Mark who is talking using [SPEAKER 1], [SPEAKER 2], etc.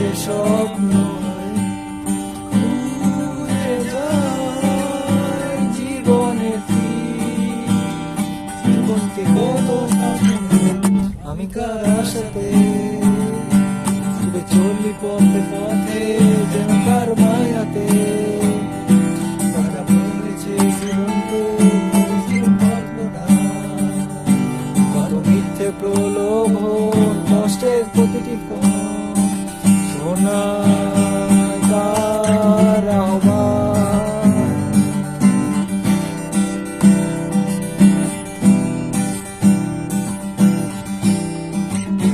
[SPEAKER 1] যে স্বপ্ন জীবনকে কত আমি কার আশাতে চলি পথে পথে যেন কার মায়াতে তারা বলেছে জীবনকে কত মিথ্যে প্রলোভন কষ্টের প্রতিটি সোনা